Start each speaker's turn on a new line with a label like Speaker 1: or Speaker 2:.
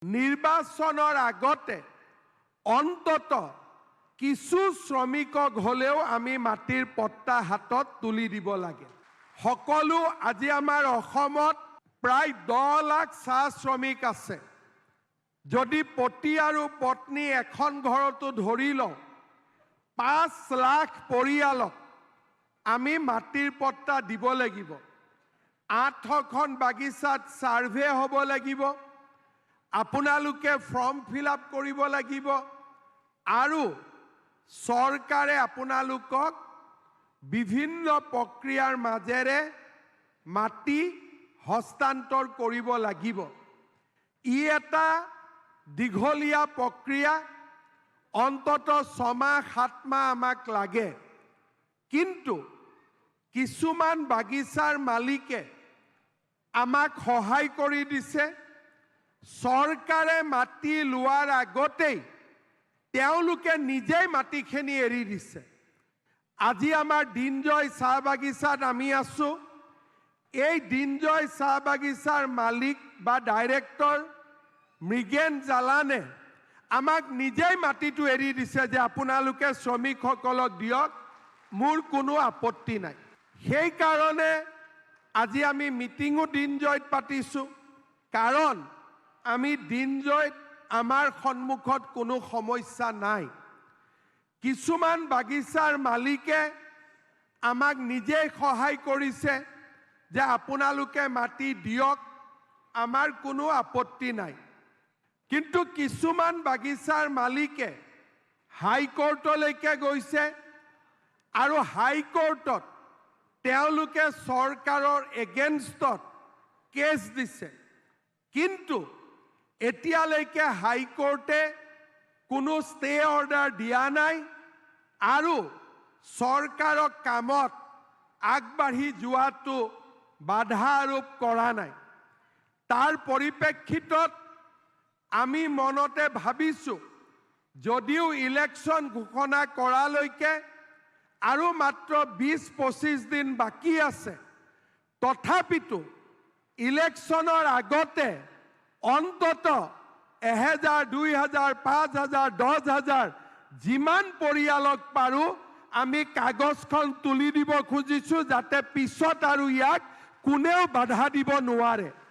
Speaker 1: নিৰ্বাচনৰ আগতে অন্তত কিছু শ্ৰমিকক হলেও আমি মাটিৰ পট্টা হাতত তুলি দিব লাগে। সকলো আজি আমাৰ অসমত প্ৰায় 10 লাখ চাহ শ্ৰমিক আছে। যদি পতি আৰু পত্নী এখন ঘৰতো ধৰি লওঁ 5 লাখ পৰিয়ালক আমি মাটিৰ পট্টা দিব লাগিব। 8খন বাগিচাত সাৰ্ভে হ'ব লাগিব। আপোনালোকে ফৰ্ম ফিল আপ কৰিব লাগিব আৰু চৰকাৰে আপোনালোকক বিভিন্ন প্ৰক্ৰিয়াৰ মাজেৰে মাটি হস্তান্তৰ কৰিব লাগিব। ই এটা দীঘলীয়া প্ৰক্ৰিয়া, অন্তত 6 মাহ 7 মাহ আমাক লাগে। কিন্তু কিছুমান বাগিচাৰ মালিকে আমাক সহায় কৰি দিছে। চৰকাৰে মাটি লোৱাৰ আগতেই তেওঁলোকে নিজেই মাটিখিনি এৰি দিছে। আজি আমাৰ দিনজয় চাহ বাগিচাত আমি আছো। এই দিনজয় চাহ বাগিচাৰ মালিক বা ডাইৰেক্টৰ মৃগেন জালানে আমাক নিজেই মাটিটো এৰি দিছে যে আপোনালোকে শ্ৰমিকসকলক দিয়ক, মোৰ কোনো আপত্তি নাই। সেই কাৰণে আজি আমি মিটিঙো দিনজয়ত পাতিছো, কাৰণ আমি দিনজয়ত আমাৰ সন্মুখত কোনো সমস্যা নাই। কিছুমান বাগিচাৰ মালিকে আমাক নিজেই সহায় কৰিছে যে আপোনালোকে মাটি দিয়ক, আমাৰ কোনো আপত্তি নাই। কিন্তু কিছুমান বাগিচাৰ মালিকে হাইকোৰ্টলৈকে গৈছে আৰু হাইকোৰ্টত তেওঁলোকে চৰকাৰৰ এগেইনষ্টত কেছ দিছে। কিন্তু এতিয়ালৈকে হাইকোৰ্টে কোনো ষ্টে অৰ্ডাৰ দিয়া নাই আৰু চৰকাৰক কামত আগবাঢ়ি যোৱাটো বাধা আৰোপ কৰা নাই। তাৰ পৰিপ্ৰেক্ষিতত আমি মনতে ভাবিছো, যদিও ইলেকশ্যন ঘোষণা কৰালৈকে আৰু মাত্ৰ 20-25 দিন বাকী আছে, তথাপিতো ইলেকশ্যনৰ আগতে অন্তত 1000, 2000, 5000, 10000 যিমান পৰিয়ালক পাৰো আমি কাগজখন তুলি দিব খুজিছো, যাতে পিছত আৰু ইয়াক কোনেও বাধা দিব নোৱাৰে।